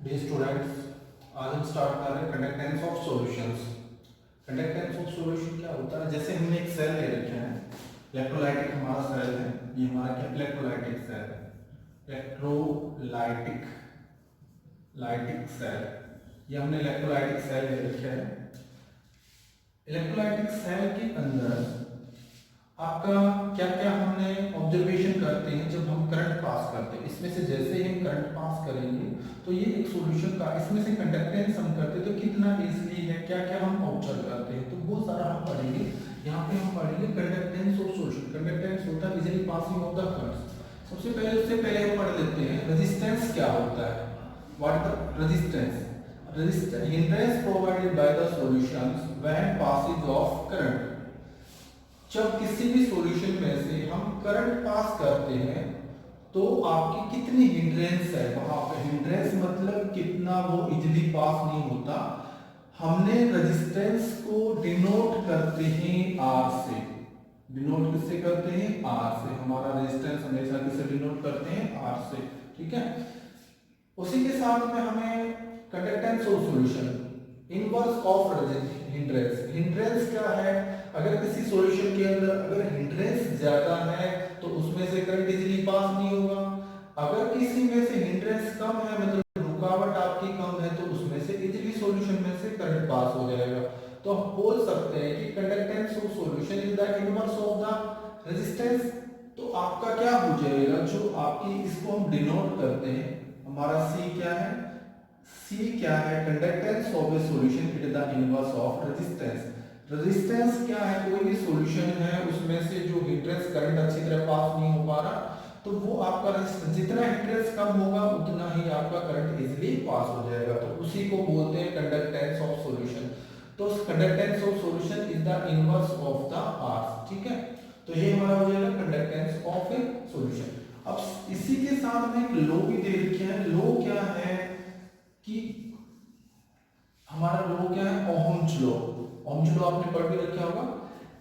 Dear students, आज हम start कर रहे हैं conductance of solutions. Conductance of solution क्या होता है? जैसे हमने एक सेल ले रखा है, इलेक्ट्रोलाइटिक हमारा सेल है, ये हमारा क्या इलेक्ट्रोलाइटिक सेल है, इलेक्ट्रोलाइटिक लाइटिक सेल, ये हमने इलेक्ट्रोलाइटिक सेल ले रखा है। इलेक्ट्रोलाइटिक सेल के अंदर आपका क्या क्या हमने ऑब्जर्वेशन करते हैं जब हम करंट पास करते हैं। इसमें से जैसे ही हम करंट पास करेंगे तो ये एक सॉल्यूशन का, इसमें से कंडक्टेंस हम करते हैं तो कितना इजीली है, क्या क्या हम ऑब्जर्व करते हैं, तो बहुत सारा हम पढ़ेंगे। यहाँ पे हम पढ़ेंगे कंडक्टेंस ऑफ सॉल्यूशन। कंडक्टेंस होता है easily passing of the current. उससे पहले हम पढ़ लेते हैं रेजिस्टेंस क्या होता है। What is the resistance? hindrance provided by the solutions when passage of current। जब किसी भी सॉल्यूशन में से हम करंट पास करते हैं तो आपकी कितनी हिंड्रेंस है, वहां पे हिंड्रेंस मतलब कितना वो इजीली पास नहीं होता। हमने रेजिस्टेंस को डिनोट करते हैं आर से। डिनोट किससे करते हैं? आर से। हमारा रेजिस्टेंस हमेशा किससे डिनोट करते हैं? आर से। ठीक है। उसी के साथ में हमें conductance of solution, inverse of hindrance. Hindrance क्या है? अगर किसी सॉल्यूशन के अंदर अगर हिंड्रेंस ज्यादा है तो उसमें से करंट इजीली पास नहीं होगा। अगर किसी में से हिंड्रेंस कम है, मतलब रुकावट आपकी कम है, तो उसमें से इजीली सॉल्यूशन में से करंट पास हो जाएगा। तो हम बोल सकते हैं कि conductance of solution is the inverse of the resistance. तो आपका क्या हो जाएगा, जो आपकी इसको हम डिनोट करते हैं, हमारा सी क्या है? सी क्या है? Conductance of A solution it is the inverse of resistance. Resistance क्या है? कोई भी सॉल्यूशन है उसमें से जो हिंड्रेंस करंट अच्छी तरह पास नहीं हो पा रहा, तो वो आपका रेजिस्टेंस, जितना हिंड्रेंस कम होगा उतना ही आपका करंट इजीली पास हो जाएगा। तो उसी को बोलते हैं कंडक्टेंस ऑफ सॉल्यूशन। तो conductance of solution is the inverse of the R. ठीक है। तो ये हमारा हो जाएगा कंडक्टेंस ऑफ ए सॉल्यूशन। अब इसी के साथ में एक लॉ भी दे रखा है। लॉ क्या है कि हमारा लॉ क्या है? Ohm's law. ओहम्स लॉ आपने पढ़ भी रखा होगा।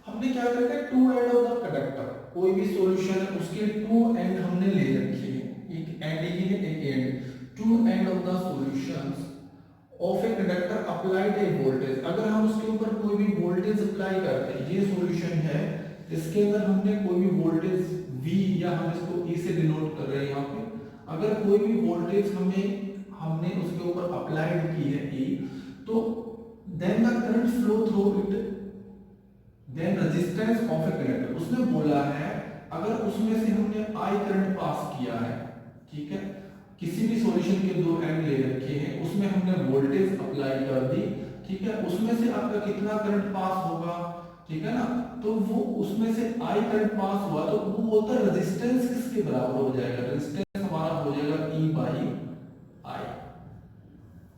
हमने क्या कर रखा है? Two end of the conductor, कोई भी सॉल्यूशन है उसके टू एंड हमने ले रखे हैं, एक एंड ही है एक end. Two end of the solutions of a conductor applied a voltage. अगर हम उसके ऊपर कोई भी वोल्टेज अप्लाई करते हैं, ये सॉल्यूशन है, इसके अंदर हमने कोई भी वोल्टेज V, या हम इसको E से डिनोट कर रहे हैं यहाँ पे, अगर कोई भी वोल्टेज हमने उसके ऊपर अप्लाइड की है E, तो then the current flow through it, then resistance of a conductor। उसने बोला है अगर उसमें से हमने I करंट पास किया है, ठीक है, किसी भी सॉल्यूशन के दो एंड ले रखे हैं, उसमें हमने वोल्टेज अप्लाई कर दी, ठीक है, उसमें से आपका कितना करंट पास होगा, ठीक है ना, तो वो उसमें से I करंट पास हुआ तो वो बोलता है रेजिस्टेंस किसके बराबर हो जाएगा? रेजिस्टेंस हमारा हो जाएगा E बाई I।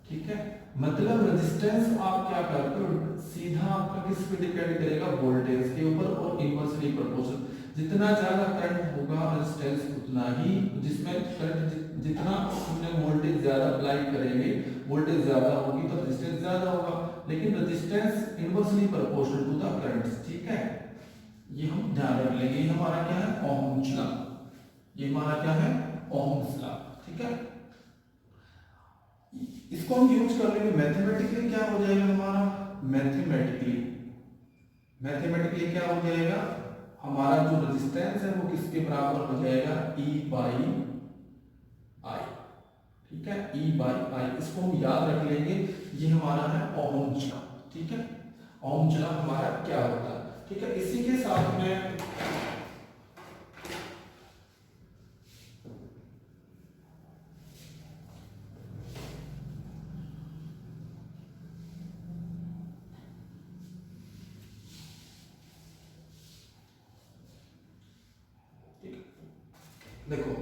ठीक है। मतलब रेजिस्टेंस आप क्या करते हो, सीधा आपका किस पे डिपेंड करेगा? वोल्टेज के ऊपर, और इनवर्सली प्रोपोर्शनल। जितना ज्यादा करंट होगा रेजिस्टेंस उतना ही, जिसमें करंट जितना हमने वोल्टेज ज्यादा अप्लाई करेंगे, वोल्टेज ज्यादा होगी तो रेजिस्टेंस ज्यादा होगा, लेकिन resistance inversely proportional to the current. ठीक है, ये हम ध्यान रख लेंगे। ये हमारा क्या है? Ohm's law. ये हमारा क्या है? Ohm's law. ठीक है। इसको हम यूज कर लेंगे मैथमेटिकली। क्या हो जाएगा हमारा? मैथमेटिकली क्या हो जाएगा? हमारा जो रेजिस्टेंस है वो किसके बराबर हो जाएगा? E by I। ठीक है, E बाई I। इसको हम याद रख लेंगे। ये हमारा है ओहम्स लॉ। ठीक है, ओहम्स लॉ हमारा क्या होता है? ठीक है। इसी के साथ में देखो,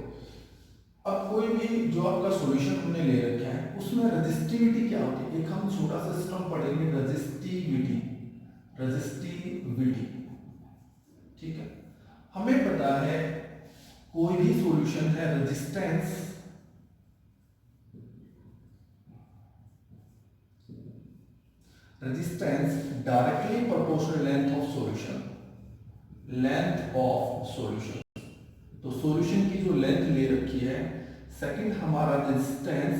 अब कोई भी जो आपका सॉल्यूशन हमने ले रखा है उसमें रेजिस्टिविटी क्या होती है? एक हम छोटा सा सिस्टम पढ़ेंगे, रेजिस्टिविटी। रेजिस्टिविटी, ठीक है। हमें पता है कोई भी सॉल्यूशन है, resistance directly proportional length of solution. Length of solution, तो सॉल्यूशन की जो लेंथ ले रखी है, सेकंड हमारा resistance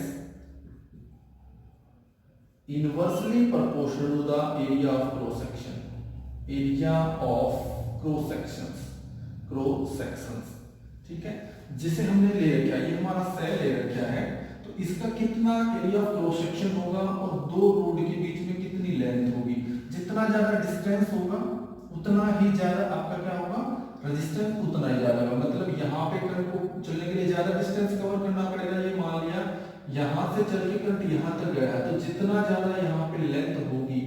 inversely proportional to the area of cross section, area of cross sections, ठीक है, जिसे हमने ले रखा है, ये हमारा सेल ले रखा है, तो इसका कितना एरिया ऑफ क्रॉस सेक्शन होगा और दो रोड के बीच में कितनी लेंथ होगी। जितना ज्यादा डिस्टेंस होगा उतना ही ज्यादा आपका क्या होगा, रेजिस्टेंस उतना ही ज्यादा होगा। मतलब यहाँ पे करंट को चलने के लिए ज्यादा डिस्टेंस कवर करना पड़ेगा। ये मान लिया यहाँ से चल के करंट यहाँ तक गया है, तो जितना ज्यादा यहाँ पे लेंथ होगी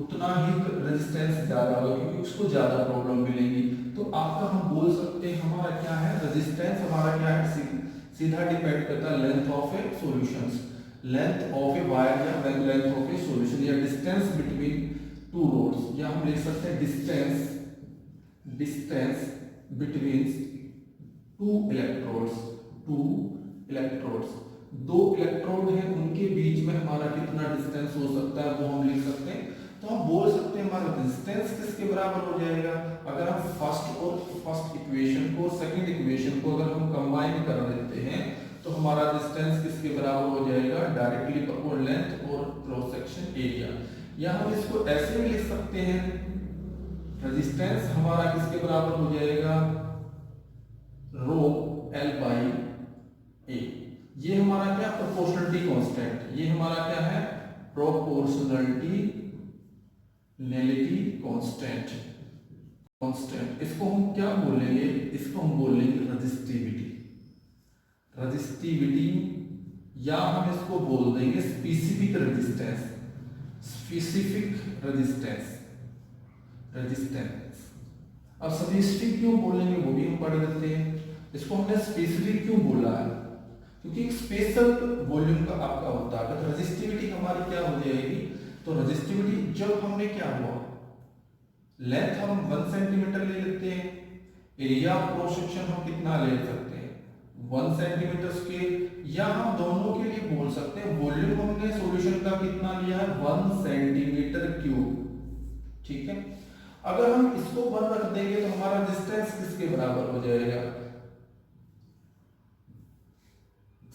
उतना ही रेजिस्टेंस ज्यादा होगा, क्योंकि उसको ज्यादा प्रॉब्लम मिलेगी। तो आपका हम बोल सकते हैं हमारा क्या है, रेजिस्टेंस हमारा क्या है, सीधा डिपेंड करता है length of a solutions, length of a wire या लेंथ ऑफ ए सॉल्यूशन, या डिस्टेंस बिटवीन टू रोड्स, या हम लिख सकते हैं डिस्टेंस बिटवीन टू इलेक्ट्रोड्स, दो इलेक्ट्रोड हैं उनके बीच में हमारा कितना डिस्टेंस हो सकता है वो हम लिख सकते हैं। तो हम बोल सकते हैं हमारा डिस्टेंस किसके बराबर हो जाएगा, अगर हम फर्स्ट इक्वेशन को सेकंड इक्वेशन को अगर हम कंबाइन कर देते हैं तो हमारा डिस्टेंस किसके बराबर हो जाएगा, डायरेक्टली प्रोपोर्शनल लेंथ और क्रॉस सेक्शन एरिया। या हम इसको ऐसे भी लिख सकते हैं, रेजिस्टेंस हमारा किसके बराबर हो जाएगा, रो एल बाई ए। ये हमारा क्या, प्रोपोर्शनलिटी कांस्टेंट, ये हमारा क्या है, प्रोपोर्शनलिटी कांस्टेंट। इसको हम क्या बोलेंगे, इसको हम बोलेंगे रजिस्टिविटी, या हम इसको बोल देंगे स्पेसिफिक रेजिस्टेंस। अब स्पेसिफिक क्यों बोलेंगे वो भी हम पढ़ लेते हैं। इसको हमने स्पेसिफिक क्यों बोला है, क्योंकि एक स्पेशल वॉल्यूम का आपका होता है। तो रेजिस्टिविटी हमारी क्या हो जाएगी, तो रेजिस्टिविटी जब हमने क्या हुआ, लेंथ हम 1 सेंटीमीटर ले लेते हैं, एरिया ऑफ क्रॉस सेक्शन हम कितना ले सकते हैं 1 सेंटीमीटर स्क्वायर, या हम दोनों के लिए बोल सकते हैं वॉल्यूम हमने सॉल्यूशन का कितना लिया है 1 सेंटीमीटर क्यूब, ठीक है। अगर हम इसको 1 रख देंगे तो हमारा डिस्टेंस किसके बराबर हो जाएगा,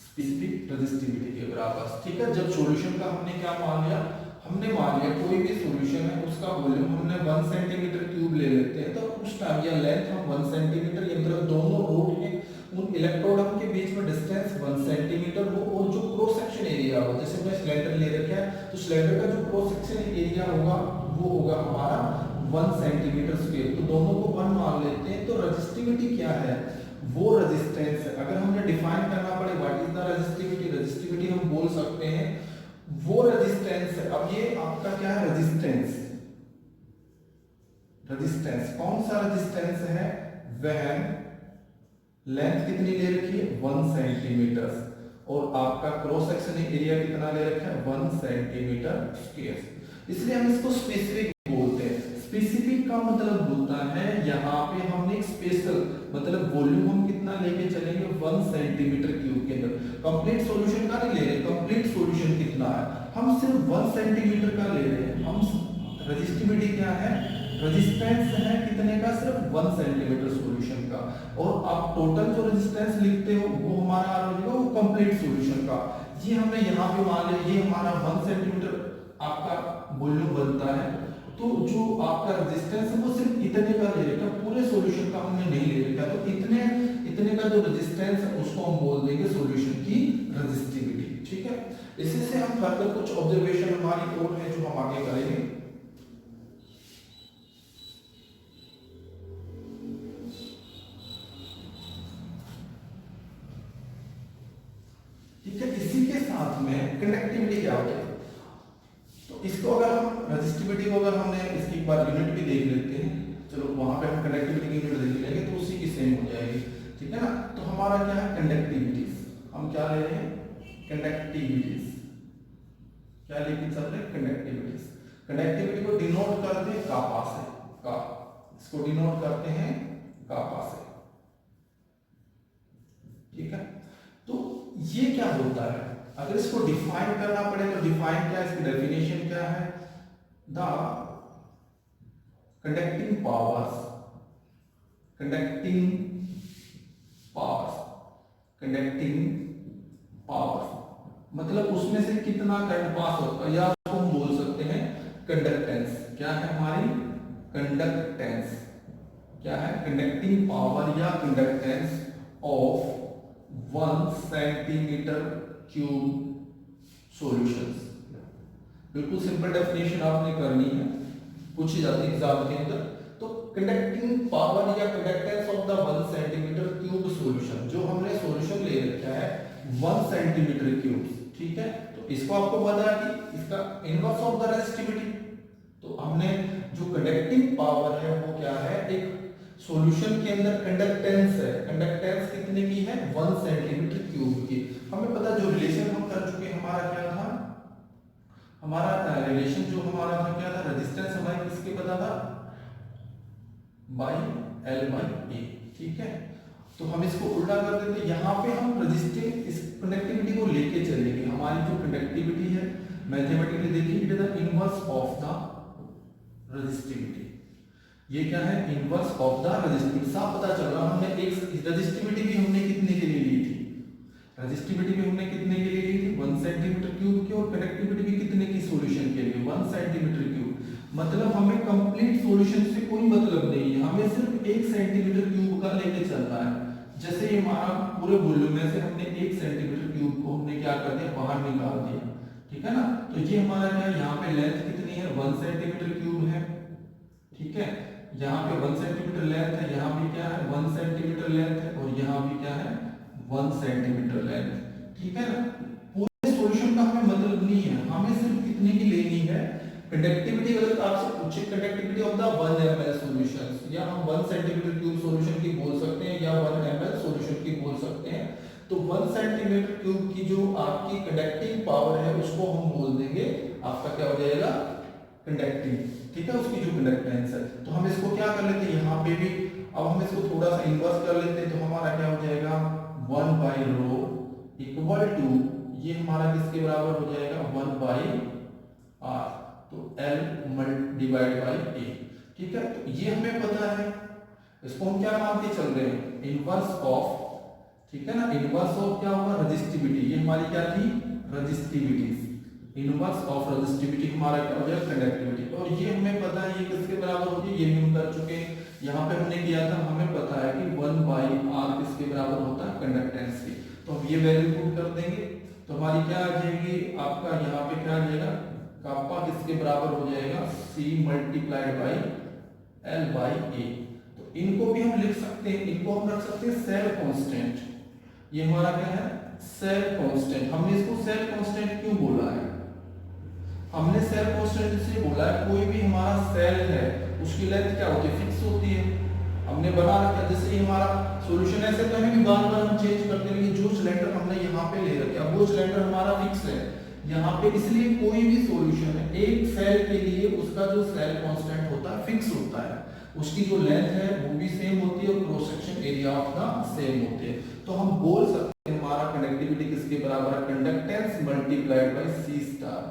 स्पेसिफिक रेजिस्टिविटी के बराबर, ठीक है। जब सॉल्यूशन का हमने क्या मान लिया, हमने मान लिया कोई भी सॉल्यूशन है उसका वॉल्यूम हमने 1 सेंटीमीटर क्यूब ले लेते हैं, तो उस टाइम या लेंथ हम 1 सेंटीमीटर, ये मतलब दोनों रोड के उन इलेक्ट्रोड के बीच में डिस्टेंस 1 सेंटीमीटर हो, और जो क्रॉस सेक्शन एरिया हो, जैसे मैं सिलेंडर ले रखा है तो सिलेंडर का जो क्रॉस सेक्शन एरिया होगा वो होगा हमारा 1 सेंटीमीटर स्क्वायर, तो दोनों को 1 मान लेते हैं। तो रेजिस्टिविटी क्या है, वो रेजिस्टेंस है। अगर हमें डिफाइन करना पड़े व्हाट इज द रेजिस्टिविटी हम बोल सकते हैं वो रेजिस्टेंस है। अब ये आपका क्या है, रेजिस्टेंस कौन सा रेजिस्टेंस है, वह लेंथ कितनी ले रखी है 1 सेंटीमीटर, और आपका क्रॉस सेक्शन एरिया कितना ले रखा है 1 सेंटीमीटर स्क्वायर, इसलिए हम इसको स्पेसिफिक बोलते हैं। स्पेसिफिक का मतलब होता है यहाँ पे हमने एक स्पेशल मतलब वॉल्यूम हम कितना लेके चलेंगे 1 सेंटीमीटर क्यूब के अंदर, कंप्लीट सॉल्यूशन का नहीं ले रहे, कंप्लीट सॉल्यूशन कितना है हम सिर्फ 1 सेंटीमीटर का ले रहे हैं। हम रेजिस्टिविटी क्या है, रेजिस्टेंस है कितने का, सिर्फ 1 सेंटीमीटर सॉल्यूशन का, और आप टोटल जो रेजिस्टेंस लिखते हो वो हमारा आ जाएगा वो कंप्लीट सॉल्यूशन का। ये हमने यहाँ पे मान लिया ये हमारा 1 सेंटीमीटर आपका वॉल्यूम बनता है, तो जो आपका रेजिस्टेंस है वो सिर्फ इतने का ले रखा, पूरे सॉल्यूशन का हमने नहीं ले रखा, तो इतने का जो रेजिस्टेंस है उसको हम बोल देंगे सॉल्यूशन की रेजिस्टिविटी, ठीक है। इसी से हम फर्दर कुछ ऑब्जर्वेशन हमारी और है जो हम आगे करेंगे। ठीक है, इसी के साथ में कंडक्टिविटी क्या होती है, तो इसको अगर हम रेजिस्टिविटी को अगर हमने इसकी एक बार यूनिट भी देख लेते हैं, चलो वहां पे हम कंडक्टिविटी की यूनिट देख लेंगे तो उसी की सेम हो जाएगी, ठीक है ना। तो हमारा क्या है कंडक्टिविटी, हम क्या ले रहे हैं कंडक्टिविटीज, क्या लेके चल रहे हैं कंडक्टिविटीज। कंडक्टिविटी को डिनोट करते हैं कापा से, का इसको डिनोट करते हैं कापा से, ठीक है। तो ये क्या होता है, अगर इसको डिफाइन करना पड़े तो डिफाइन क्या है, इसकी डेफिनेशन क्या है, द कंडक्टिंग पावर्स मतलब उसमें से कितना करंट पास होता है, या हम क्या है हमारी कंडक्टेंस, क्या है कंडक्टिंग पावर या conductance of 1 centimetre cube solutions. बिल्कुल सिंपल डेफिनेशन आपने करनी है, पूछी जाती है एग्जाम के अंदर। तो कंडक्टिंग पावर या conductance of the 1 centimetre cube solution, जो हमने सॉल्यूशन ले रखा है 1 सेंटीमीटर क्यूब, ठीक है। तो इसको आपको पता है कि इसका इनवर्स ऑफ द रेजिस्टिविटी। तो हमने जो कंडक्टिंग पावर है वो क्या है, एक सॉल्यूशन के अंदर कंडक्टेंस है, कंडक्टेंस कितने की है 1 सेंटीमीटर क्यूब की। हमें पता जो रिलेशन हम कर चुके हमारा क्या था, हमारा रिलेशन जो हमारा था क्या था, रेजिस्टेंस हमारी किसके पता था, बाई एल बाई ए, ठीक है। तो हम इसको उल्टा कर देते, यहाँ पे हम रेजिस्टिव इस कंडक्टिविटी को लेके चलेंगे। हमारी जो कंडक्टिविटी है मैथमेटिकली देखिए it is the inverse of the resistivity. ये क्या है, इनवर्स ऑफ द रेजिस्टिविटी। साफ पता चल रहा हमने एक रेजिस्टिविटी भी हमने कितने के लिए ली थी, रेजिस्टिविटी भी हमने कितने के लिए ली थी 1 सेंटीमीटर क्यूब की, और कंडक्टिविटी भी कितने की सॉल्यूशन के लिए 1 सेंटीमीटर क्यूब। मतलब हमें कंप्लीट सॉल्यूशन से कोई मतलब नहीं है, हमें सिर्फ 1 सेंटीमीटर क्यूब का लेके चलना है। जैसे ये हमारा पूरे वॉल्यूम में से हमने 1 सेंटीमीटर क्यूब को हमने क्या कर दिया, बाहर निकाल दिया, ठीक है ना। तो ये हमारा क्या है, यहाँ पे लेंथ कितनी है 1 सेंटीमीटर क्यूब है, ठीक है। यहाँ पे 1 सेंटीमीटर लेंथ है, यहाँ भी क्या है 1 सेंटीमीटर लेंथ है, और यहाँ भी क्या है 1 सेंटीमीटर लेंथ, ठीक है ना। पूरे सॉल्यूशन का हमें मतलब नहीं है, हमें सिर्फ कितने की लेनी है कंडक्टिविटी। अगर आपसे पूछे conductivity of the 1 ml solution, या हम 1 सेंटीमीटर क्यूब सॉल्यूशन की बोल सकते हैं या 1 ml सॉल्यूशन की बोल सकते हैं। तो 1 सेंटीमीटर क्यूब की जो आपकी कंडक्टिंग पावर है उसको हम बोल देंगे आपका क्या हो जाएगा कंडक्टिंग, ठीक है, उसकी जो कंडक्टेंस है। तो हम इसको क्या कर लेते हैं यहाँ पे भी, अब हम इसको थोड़ा सा इन्वर्स कर लेते हैं। तो हमारा क्या हो जाएगा 1 बाई रो इक्वल टू, ये हमारा किसके बराबर हो जाएगा 1 बाई आर, तो L डिवाइड बाई ए, ठीक है। तो ये हमें पता है, इसको हम क्या मान के चल रहे हैं इनवर्स ऑफ, ठीक है ना, इनवर्स ऑफ क्या होगा रेजिस्टिविटी। ये हमारी क्या थी रेजिस्टिविटी, इनवर्स ऑफ रेजिस्टिविटी हमारा क्या हो जाएगा कंडक्टिविटी। और ये हमें पता है ये किसके बराबर होगी, ये भी हम कर चुके हैं, यहाँ पे हमने किया था। हमें पता है कि 1 बाई आर किसके बराबर होता है कंडक्टेंस की। तो हम ये वैल्यू पुट कर देंगे, तो हमारी क्या आ जाएगी आपका यहाँ पे क्या आ जाएगा कापा किसके बराबर हो जाएगा C multiplied by L by A. तो इनको भी हम लिख सकते हैं, इनको हम रख सकते हैं सेल कांस्टेंट। ये हमारा क्या है सेल कांस्टेंट। हमने इसको सेल कांस्टेंट क्यों बोला है, हमने सेल कांस्टेंट इसलिए बोला है कोई भी हमारा सेल है उसकी लेंथ क्या होती है फिक्स होती है, हमने बना रखा। जैसे हमारा सॉल्यूशन ऐसे तो है भी बार बार हम चेंज करते रहेंगे। जो सिलेंडर हमने यहाँ पे ले रखा है वो सिलेंडर हमारा फिक्स है यहाँ पे, इसलिए कोई भी सॉल्यूशन है एक सेल के लिए उसका जो सेल कांस्टेंट होता है फिक्स होता है, उसकी जो लेंथ है वो भी सेम होती है और cross section area of the same होते हैं। तो हम बोल सकते हैं हमारा कंडक्टिविटी किसके बराबर है conductance multiplied by C star,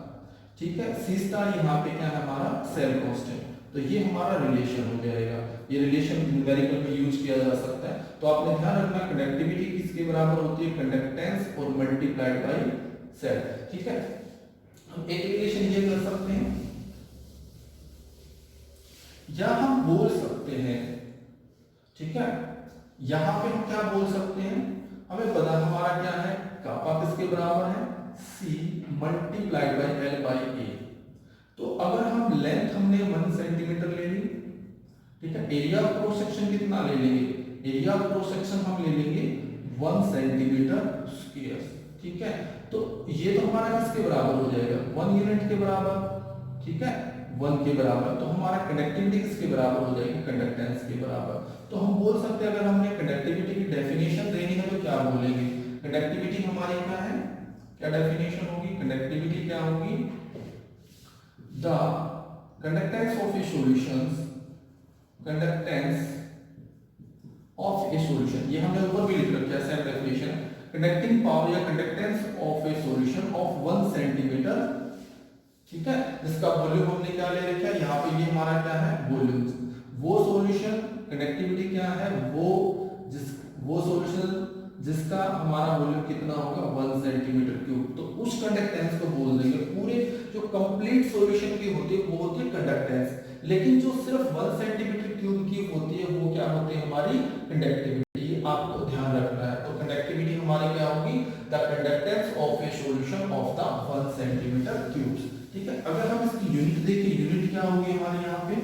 ठीक है। C स्टार यहाँ पे क्या है हमारा सेल कांस्टेंट। तो ये हमारा रिलेशन हो जाएगा, ये रिलेशन न्यूमेरिकल में यूज किया जा सकता है। तो आपने ध्यान रखना कंडक्टिविटी किसके बराबर होती है कंडक्टेंस और मल्टीप्लाइड बाय सेल, ठीक है। हम एक रिलेशन ये कर सकते हैं या हम बोल सकते हैं, ठीक है, यहां पे हम क्या बोल सकते हैं, हमें पता हमारा क्या है कापा किसके बराबर है C multiplied by L by A. तो अगर हम लेंथ हमने 1 सेंटीमीटर ले ली, ठीक है, एरिया ऑफ क्रॉस सेक्शन कितना ले लेंगे, एरिया ऑफ क्रॉस सेक्शन हम ले लेंगे 1 सेंटीमीटर स्क्वायर, ठीक है। तो ये तो हमारा किसके बराबर हो जाएगा 1 यूनिट के बराबर, ठीक है, 1 के बराबर। तो हमारा कंडक्टिविटी किसके बराबर हो जाएगी कंडक्टेंस के बराबर। तो हम बोल सकते हैं अगर हमने कंडक्टिविटी की डेफिनेशन देनी है तो क्या बोलेंगे, कंडक्टिविटी हमारी क्या है, क्या डेफिनेशन होगी, कंडक्टिविटी क्या होगी the conductance of a solutions, conductance of A solution, ये हमने ऊपर भी लिख रखा है सेम डेफिनेशन, कंडक्टिंग पावर या conductance of A solution of 1 centimetre, ठीक है, जिसका वॉल्यूम हमने क्या ले रखा है यहाँ पे, ये हमारा क्या है वॉल्यूम। वो सॉल्यूशन कंडक्टिविटी क्या है वो सॉल्यूशन जिसका हमारा वॉल्यूम कितना होगा 1 सेंटीमीटर क्यूब। तो उस कंडक्टेंस को बोल देंगे, पूरे जो कंप्लीट सॉल्यूशन की होती है वो होती है कंडक्टेंस। लेकिन जो सिर्फ 1 सेंटीमीटर क्यूब की होती है वो क्या होती है हमारी कंडक्टिविटी, आपको ध्यान रखना है। तो कंडक्टिविटी हमारी क्या होगी, the conductance of A solution of the 1 centimetre cubes. ठीक है, अगर हम इसकी यूनिट देखें, यूनिट क्या होगी हमारे यहाँ पे,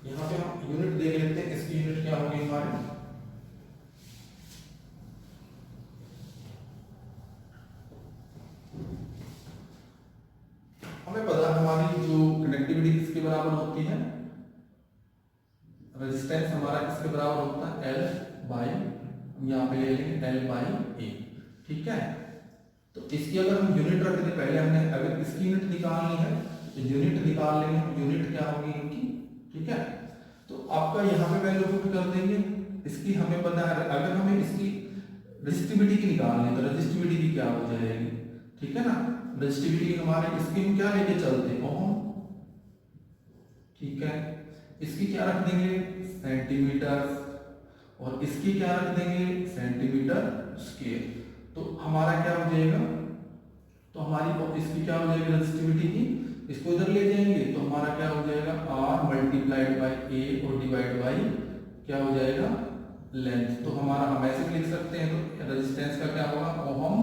यहाँ पे हम यूनिट देख लेते हैं, इसकी यूनिट क्या होगी हमारी, हमें पता है हमारी जो कंडक्टिविटी किसके बराबर होती है, रेजिस्टेंस हमारा किसके बराबर होता है, L बाई, यहाँ पे ले लेंगे L बाई A। ठीक है, तो इसकी अगर हम यूनिट रख दें, पहले हमने अगर इसकी यूनिट निकालनी है तो यूनिट निकाल लेंगे, यूनिट क्या होगी इनकी। ठीक है, तो आपका यहाँ पे वैल्यू पुट कर देंगे, इसकी हमें पता है, अगर हमें इसकी रेजिस्टिविटी की निकालनी है तो रेजिस्टिविटी की क्या हो जाएगी। ठीक है ना, रेजिस्टिविटी हमारे इसकी हम क्या लेके चलते हैं, ओम। ठीक है, इसकी क्या रख देंगे, सेंटीमीटर, और इसकी क्या रख देंगे, सेंटीमीटर स्क्वायर। तो हमारा क्या हो जाएगा, तो हमारी इसकी क्या हो जाएगी रेजिस्टिविटी की, इसको इधर ले जाएंगे तो हमारा क्या हो जाएगा, R मल्टीप्लाइड बाई A और डिवाइड बाई क्या हो जाएगा, लेंथ। तो हमारा हम ऐसे भी लिख सकते हैं, तो रेजिस्टेंस का क्या होगा, ओम।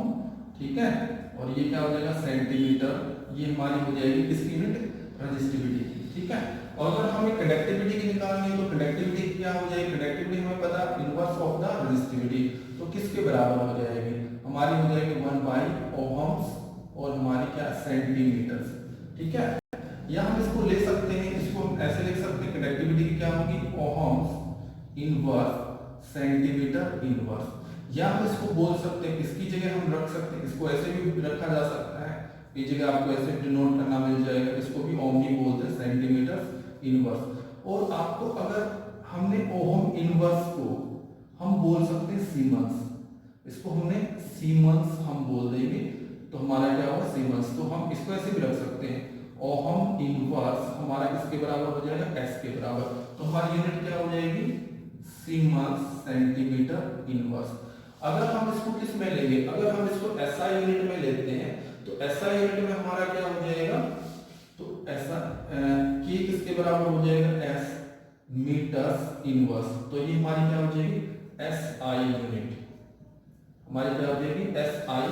ठीक है, और ये क्या हो जाएगा, सेंटीमीटर, ये हमारी हो जाएगी किसकी यूनिट, रेजिस्टिविटी की। ठीक है, और अगर हमें कंडक्टिविटी की निकालनी है तो कंडक्टिविटी क्या हो जाएगी, कंडक्टिविटी हमें पता है इनवर्स ऑफ द रेजिस्टिविटी, तो किसके बराबर हो जाएगी, हमारी हो जाएगी 1 बाई ओम्स और हमारी क्या, सेंटीमीटर। ठीक है, या हम इसको ले सकते हैं, इसको हम ऐसे लिख सकते हैं, कंडक्टिविटी क्या होगी, ओम्स इनवर्स सेंटीमीटर इनवर्स, या हम इसको बोल सकते हैं, इसकी जगह हम रख सकते हैं, इसको ऐसे भी रखा जा सकता है, इस जगह आपको ऐसे डिनोट करना मिल जाएगा, इसको भी ओम ही बोलते हैं, सेंटीमीटर इनवर्स। और आपको अगर हमने ओम इनवर्स को हम बोल सकते हैं सीमेंस, इसको हमने सीमेंस हम बोल देंगे तो हमारा क्या होगा, सीमेंस। तो हम इसको ऐसे भी रख सकते हैं, ओम इनवर्स हमारा किसके बराबर हो जाएगा, S के बराबर। तो हमारी यूनिट क्या हो जाएगी, सीमेंस सेंटीमीटर इनवर्स। अगर हम इसको किस में लेंगे, अगर हम इसको SI यूनिट में लेते हैं तो SI यूनिट में हमारा क्या हो जाएगा, तो ऐसा के किसके बराबर हो जाएगा, S मीटर्स इनवर्स। तो ये हमारी क्या हो जाएगी, SI यूनिट, हमारी क्या हो जाएगी, SI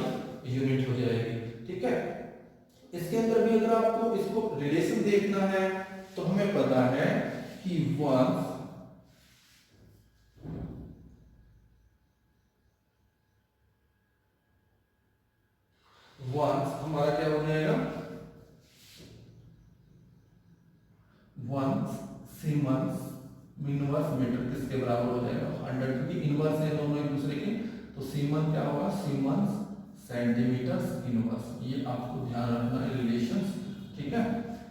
यूनिट हो जाएगी। ठीक है, इसके अंदर भी अगर आपको इसको रिलेशन देखना है तो हमें पता है कि वंस हमारा क्या हो जाएगा, वंस सीमेंस इनवर्स मीटर किसके बराबर हो जाएगा, 100, क्योंकि इनवर्स है दोनों एक दूसरे के, तो सीमेंस क्या होगा, सीमेंस सेंटीमीटर इनवर्स। ये आपको ध्यान रखना है रिलेशंस। ठीक है,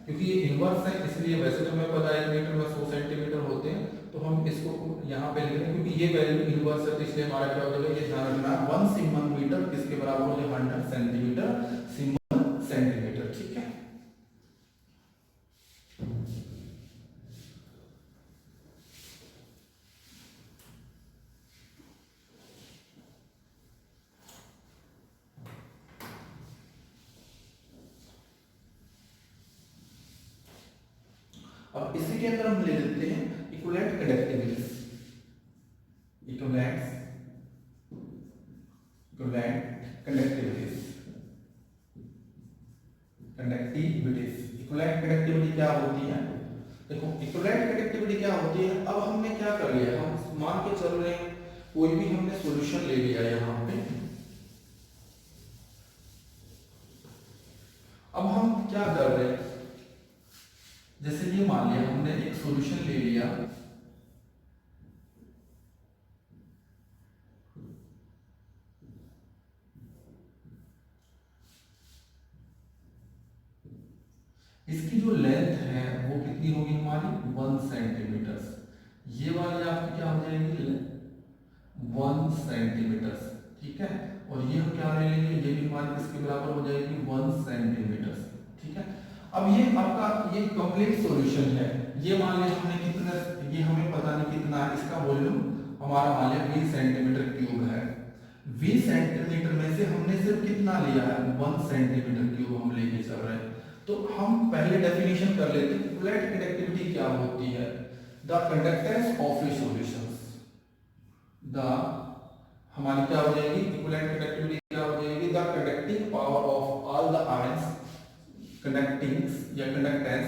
क्योंकि ये इनवर्स है इसलिए, वैसे तो हमें पता है मीटर में 100 सेंटीमीटर होते हैं, तो हम इसको यहाँ पे लिख रहे हैं क्योंकि ये वैल्यू इनवर्स है, तो इसलिए हमारा क्या हो जाएगा, ये ध्यान रखना, 1 सीमेंस मीटर किसके बराबर हो जाएगा, 100 सेंटीमीटर सीमेंस सेंटीमीटर। ठीक है, अब इसी के अंदर हम ले लेते हैं equivalent conductivities, equivalent conductivities, equivalent conductivity क्या होती है, देखो इक्विवेलेंट कंडक्टिविटी क्या होती है। अब हमने क्या कर लिया, हम मान के चल रहे हैं कोई भी हमने सॉल्यूशन ले लिया यहाँ पे, अब हम क्या कर रहे हैं, जैसे ये मान लिया हमने एक सॉल्यूशन ले लिया, इसकी जो लेंथ है वो कितनी होगी हमारी, 1 सेंटीमीटर। ये वाली आपकी क्या हो जाएगी, 1 सेंटीमीटर। ठीक है, और ये हम क्या ले लेंगे, ये भी हमारी किसके बराबर हो जाएगी, 1 सेंटीमीटर। ठीक है, अब ये आपका ये कंप्लीट सॉल्यूशन है, ये मान लिया हमने कितना, ये हमें पता नहीं कितना है, इसका वॉल्यूम हमारा मान लिया 20 सेंटीमीटर क्यूब है। 20 सेंटीमीटर में से हमने सिर्फ कितना लिया है, 1 सेंटीमीटर क्यूब हम लेके चल रहे हैं। तो हम पहले डेफिनेशन कर लेते हैं इक्विवेलेंट कंडक्टिविटी क्या होती है। The conductance of a solutions, the हमारी क्या हो जाएगी इक्विवेलेंट कंडक्टिविटी क्या हो जाएगी, the conducting power of all the ions, conducting या conductance,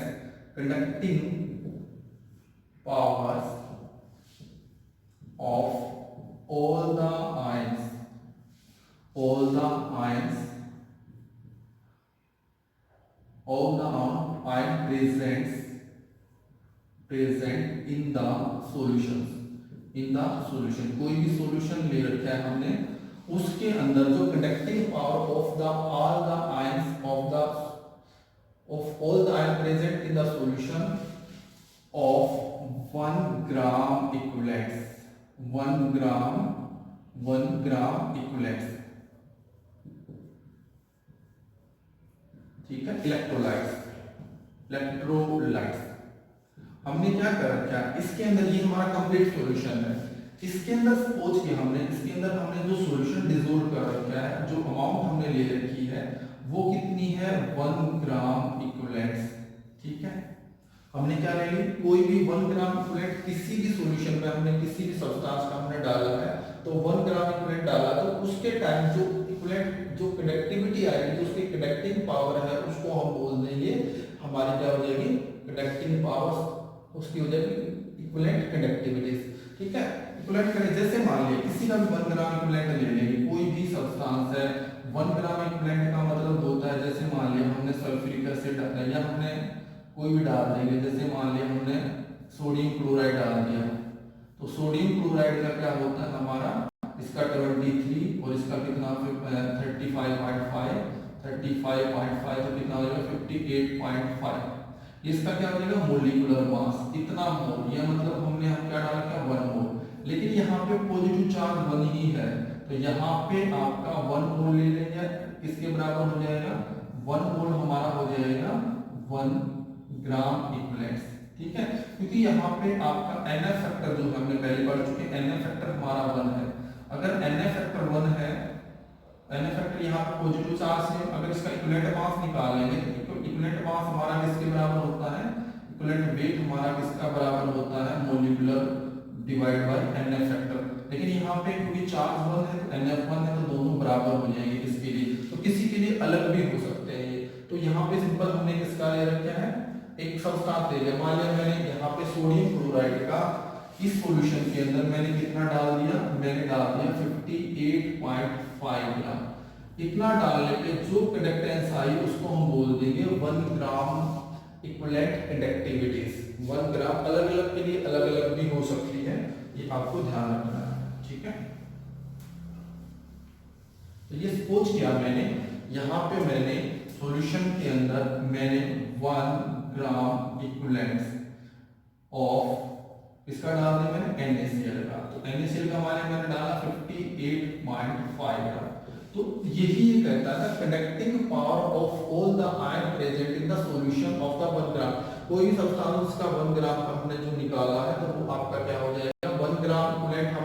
conducting powers of all the ions all the ion present in the solutions, कोई भी सॉल्यूशन ले रखा है हमने, उसके अंदर जो conducting power of the all the ions of all the ion present in the solution of 1 gram equivalents, 1 gram equivalents, ठीक है। इलेक्ट्रोलाइट्स हमने क्या कर रखा है इसके अंदर, ये हमारा कंप्लीट सॉल्यूशन है। इसके अंदर सपोज कि इसके अंदर हमने जो सॉल्यूशन डिसॉल्व कर रखा है, जो अमाउंट हमने ले रखी है वो कितनी है, 1 ग्राम इक्विवेलेंट्स, ठीक है। हमने क्या ले ली, कोई भी 1 ग्राम इक्विवेलेंट किसी भी सॉल्यूशन पे हमने किसी भी सब्सटेंस का हमने डाला है, तो 1 ग्राम इक्विवेलेंट डाला तो उसके टाइम जो इक्विवेलेंट जो कंडक्टिविटी आएगी, जो उसकी कंडक्टिंग पावर है, उसको हम बोल देंगे हमारी क्या हो जाएगी कंडक्टिंग पावर, उसकी हो जाएगी इक्विवेलेंट कंडक्टिविटीज, ठीक है। इक्विवेलेंट करें जैसे मान लिया किसी का भी 1 ग्राम इक्विवेलेंट ले लेंगे, कोई भी सब्सटेंस है 1 ग्राम इक्विवेलेंट का मतलब होता है, जैसे मान लिया हमने सल्फ्यूरिक एसिड डाला या हमने कोई भी डाल देंगे, जैसे मान लिया हमने सोडियम क्लोराइड डाल दिया, तो सोडियम क्लोराइड का क्या होता है हमारा, इसका 23 और इसका कितना 35.5 तो कितना हो जाएगा 58.5, इसका क्या हो जाएगा मोलिकुलर मास इतना मोल, या मतलब हमने क्या डाला क्या 1 मोल, लेकिन यहाँ पे पॉजिटिव चार्ज 1 ही है, तो यहाँ पे आपका 1 मोल ले लेंगे, किसके बराबर हो जाएगा 1 मोल हमारा हो जाएगा 1 ग्राम इक्विवेलेंट्स, ठीक है। क्योंकि यहाँ पे आपका NF फैक्टर जो हमने पहले पढ़ चुके हैं, NF फैक्टर हमारा 1 है, अगर NF फैक्टर 1 है, NF फैक्टर यहाँ पे पॉजिटिव चार्ज है, अगर इसका इक्विवेलेंट मास निकालेंगे तो इक्विवेलेंट मास हमारा किसके बराबर होता है, इक्विवेलेंट वेट हमारा किसका बराबर होता है, molecular divide by NF factor, लेकिन यहाँ पे क्योंकि चार्ज 1 है तो NF 1 है, तो दोनों बराबर हो जाएंगे इसके लिए, तो किसी के लिए अलग भी हो सकते हैं ये। तो यहाँ पे सिंपल हमने किसका ले रखा है, एक सब्सटेंस ले लिया, मान लिया मैंने यहाँ पे सोडियम क्लोराइड का इस सॉल्यूशन के अंदर मैंने कितना डाल दिया, मैंने डाल दिया 58.5 ग्राम, इतना डालने पे जो कंडक्टेंस आई उसको हम बोल देंगे 1 ग्राम इक्विवेलेंट कंडक्टिविटीज। 1 ग्राम अलग अलग के लिए अलग अलग भी हो सकती है, ये आपको ध्यान रखना है, ठीक है। तो ये सपोज किया मैंने, यहाँ पे मैंने सॉल्यूशन के अंदर मैंने 1 ग्राम इक्विवेलेंट्स ऑफ इसका डाल दिया मैंने NaCl का, तो NaCl का मैंने डाला 58.5 ग्राम। तो यही ये कहता है conducting power of all the ion present in the solution of the 1 ग्राम, कोई भी सब्सटेंस का 1 ग्राम का हमने जो निकाला है तो वो आपका क्या हो जाएगा 1 ग्राम इक्विवेलेंट, हम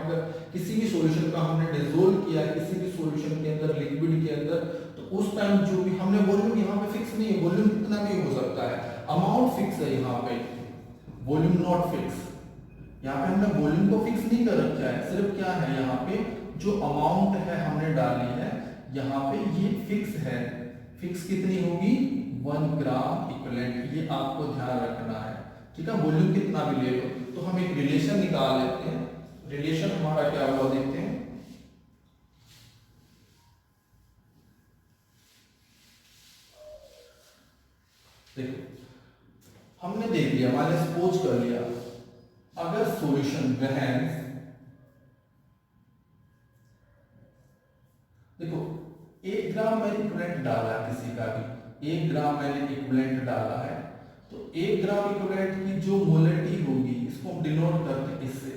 किसी भी सॉल्यूशन का हमने डिसॉल्व किया किसी भी सॉल्यूशन के अंदर लिक्विड के अंदर, तो उस टाइम जो भी हमने वॉल्यूम यहाँ पे फिक्स नहीं है, वॉल्यूम कितना भी हो सकता है, अमाउंट फिक्स है यहाँ पे, वॉल्यूम नॉट फिक्स, यहाँ पे हमने वॉल्यूम को फिक्स नहीं कर रखा है, सिर्फ क्या है यहाँ पे जो अमाउंट है हमने डाली है यहाँ पे ये फिक्स है, फिक्स कितनी होगी 1 ग्राम इक्विवेलेंट, ये आपको ध्यान रखना है, ठीक है। वॉल्यूम कितना भी ले लो, तो हम एक रिलेशन निकाल लेते हैं, रिलेशन हमारा क्या हुआ देखते हैं, देखो हमने देख लिया, मैंने सपोज कर लिया अगर सॉल्यूशन बहन, देखो 1 ग्राम मैंने इक्विवेलेंट डाला किसी का भी, 1 ग्राम मैंने इक्विवेलेंट डाला है, तो 1 ग्राम इक्विवेलेंट की जो मोलरिटी होगी इसको हम डिनोट करते हैं इससे,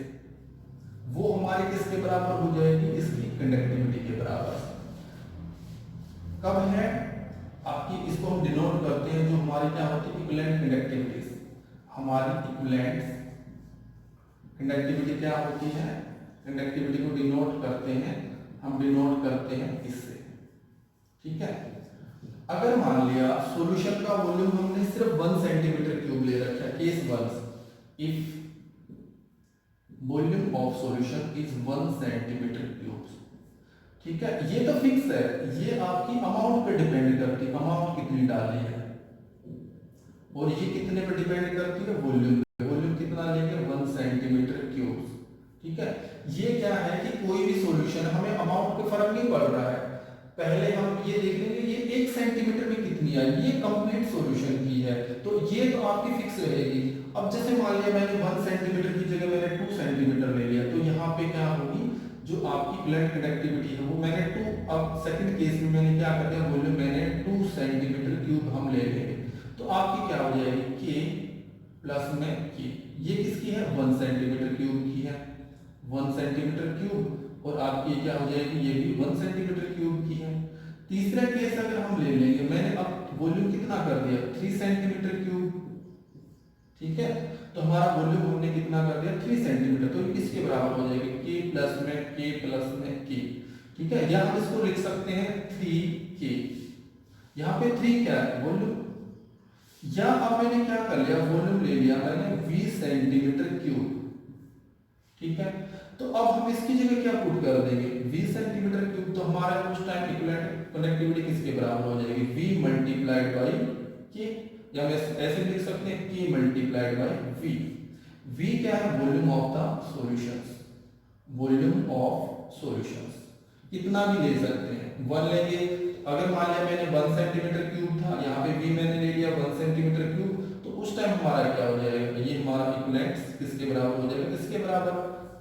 वो हमारे किसके बराबर हो जाएगी, इसकी कंडक्टिविटी के बराबर। कब है आपकी, इसको हम डिनोट करते हैं जो हमारी क्या होती है इक्विवेलेंट कंडक्टिविटीज, हमारी इक्विवेलेंट कंडक्टिविटी क्या होती है, कंडक्टिविटी को डिनोट करते हैं हम डिनोट करते हैं इससे, ठीक है। अगर मान लिया सॉल्यूशन का वॉल्यूम हमने सिर्फ 1 सेंटीमीटर क्यूब ले रखा है, case 1, if volume of solution is 1 centimetre cube, ठीक है। ये तो फिक्स है, ये आपकी अमाउंट पे डिपेंड करती है, अमाउंट कितनी डाली है, और ये कितने पे डिपेंड करती है, वॉल्यूम पे। वॉल्यूम कितना लेंगे, 1 सेंटीमीटर क्यूब, ठीक है। ये क्या है कि कोई भी सॉल्यूशन, हमें अमाउंट पे फर्क नहीं पड़ रहा है, पहले हम ये देख लेंगे ये 1 सेंटीमीटर में कितनी आई, ये कंप्लीट सॉल्यूशन की है, तो ये तो आपकी फिक्स रहेगी। अब जैसे मान लिया मैंने 1 सेंटीमीटर की जगह मैंने 2 सेंटीमीटर ले लिया, तो यहाँ पे क्या होगी, जो आपकी इक्विवेलेंट कंडक्टिविटी है वो मैंने 2, अब सेकंड केस में मैंने क्या कर दिया, वॉल्यूम मैंने 2 सेंटीमीटर क्यूब हम ले लेंगे, तो आपकी क्या हो जाएगी, के प्लस में के, ये किसकी है, 1 सेंटीमीटर क्यूब की है, 1 सेंटीमीटर क्यूब, और आपकी क्या हो जाएगी, ये भी 1 सेंटीमीटर क्यूब की है। तीसरा केस अगर हम ले लेंगे, मैंने अब वॉल्यूम कितना कर दिया, 3 सेंटीमीटर क्यूब, ठीक है, तो हमारा वॉल्यूम हमने कितना कर दिया, 3 सेंटीमीटर, तो किसके बराबर हो जाएगी, के प्लस में के, ठीक है। या हम इसको लिख सकते हैं 3k, यहाँ पे 3 क्या है, वॉल्यूम, या अब मैंने क्या कर लिया, वॉल्यूम ले लिया मैंने 20 सेंटीमीटर क्यूब, ठीक है। तो अब हम इसकी जगह क्या पुट कर देंगे, 20 सेंटीमीटर क्यूब, तो हमारा उस टाइम इक्विवेलेंट कनेक्टिविटी किसके बराबर हो जाएगी, v मल्टीप्लाइड बाय k, या हम ऐसे लिख सकते हैं k multiplied bye v। v क्या है, volume of the solutions, volume of solutions, कितना भी ले सकते हैं, 1 लेंगे, अगर मान लिया मैंने 1 सेंटीमीटर क्यूब था, यहाँ पे v मैंने ले लिया 1 सेंटीमीटर क्यूब, तो उस टाइम हमारा क्या हो जाएगा, ये हमारा इक्विवेलेंट किसके बराबर हो जाएगा, किसके बराबर,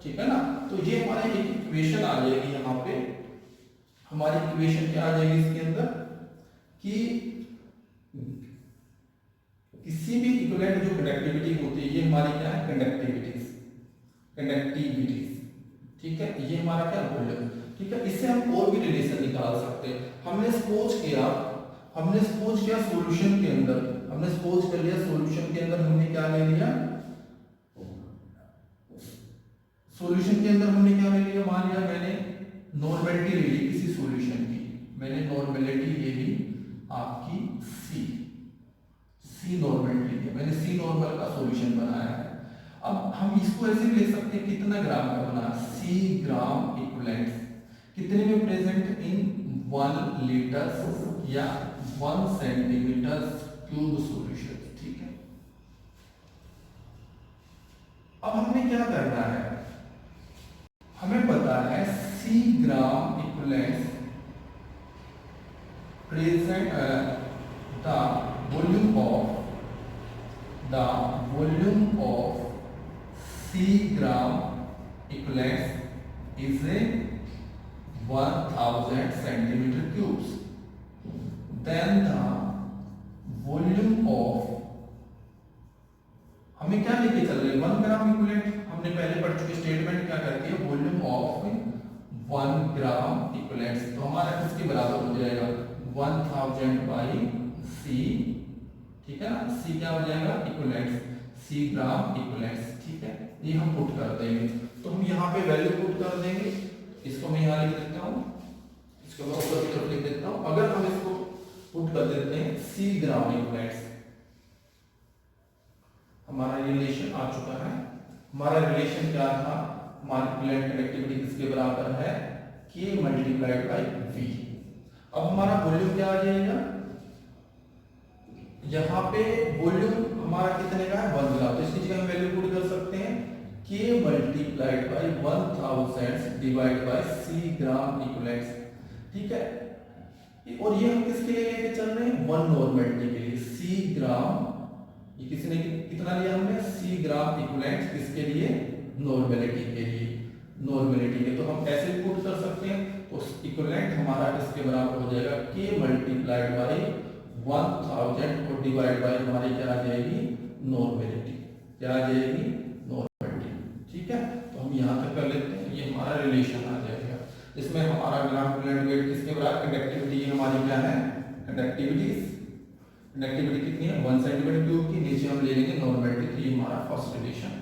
ठीक है ना। तो ये हमारी एक इक्वेशन आ जाएगी, यहाँ पे हमारी इक्वेशन क्या आ जाएगी इसके अंदर, कि किसी भी इक्विवेलेंट जो कंडक्टिविटी होती है, ये हमारी क्या है, कंडक्टिविटीज, ठीक है, ये हमारा क्या वॉल्यूम, ठीक है। इससे हम और भी रिलेशन निकाल सकते हैं। हमने सपोज किया सॉल्यूशन के अंदर, हमने सपोज कर लिया सॉल्यूशन के अंदर हमने क्या ले लिया, सॉल्यूशन के अंदर हमने क्या ले लिया, मान लिया मैंने नॉर्मेलिटी ले ली किसी सॉल्यूशन की, मैंने नॉर्मेलिटी ले ली आपकी सी नॉर्मेलिटी है, मैंने सी नॉर्मल का सॉल्यूशन बनाया है। अब हम इसको ऐसे भी ले सकते हैं, कितना ग्राम का बना, सी ग्राम इक्विवेलेंट, कितने में प्रेजेंट, इन 1 लीटर या 1 सेंटीमीटर क्यूब सॉल्यूशन, ठीक है। अब हमने क्या करना है, हमें पता है C gram equivalent present the volume of C gram equivalent is 1000 centimetre cubes, then the volume of, हमें क्या लेके चल रहे हैं, 1 ग्राम इक्विवेलेंट, हमने पहले पढ़ चुके स्टेटमेंट क्या करती है, वॉल्यूम ऑफ 1 ग्राम इक्विवेलेंट, तो हमारा किसके बराबर हो जाएगा, 1000 बाई सी, ठीक है ना, सी क्या हो जाएगा, इक्विवेलेंट, सी ग्राम इक्विवेलेंट, ठीक है। ये हम पुट कर देंगे, तो हम यहाँ पे वैल्यू पुट कर देंगे, इसको मैं यहाँ लिख देता हूँ, इसको मैं ऊपर की तरफ लिख देता हूँ। अगर हम इसको पुट कर देते हैं सी ग्राम इक्विवेलेंट, हमारा रिलेशन आ चुका है, हमारा रिलेशन क्या था, हमारी इक्विवेलेंट कनेक्टिविटी किसके बराबर है, k मल्टीप्लाइड बाय v। अब हमारा वॉल्यूम क्या आ जाएगा, यहाँ पे वॉल्यूम हमारा कितने का है, 1 ग्राम, तो इसकी जगह हम वैल्यू पुट कर सकते हैं k multiplied by 1000 divide by C gram equivalent, ठीक है। और ये हम किसके लिए लेके चल रहे हैं, 1 नॉर्मेलिटी के लिए, सी ग्राम, ये किसी ने कितना लिया हमने, सी ग्राम इक्विवेलेंट, किसके लिए, नॉर्मेलिटी के लिए, नॉर्मेलिटी के, तो हम ऐसे पुट कर सकते हैं, तो इक्विवेलेंट हमारा किसके बराबर हो जाएगा, k मल्टीप्लाइड बाय 1000 और डिवाइड बाय हमारी क्या आ जाएगी, नॉर्मेलिटी, क्या आ जाएगी, नॉर्मेलिटी, ठीक है। तो हम यहाँ तक कर लेते हैं, ये हमारा रिलेशन आ जाएगा, इसमें हमारा ग्राम इक्विवेलेंट वेट किसके बराबर, कंडक्टिविटी हमारी क्या है, कंडक्टिविटी कितनी है, 1 सेंटीमीटर क्यूब की, नीचे हम ले लेंगे नॉर्मेलिटी, हमारा फर्स्ट रिलेशन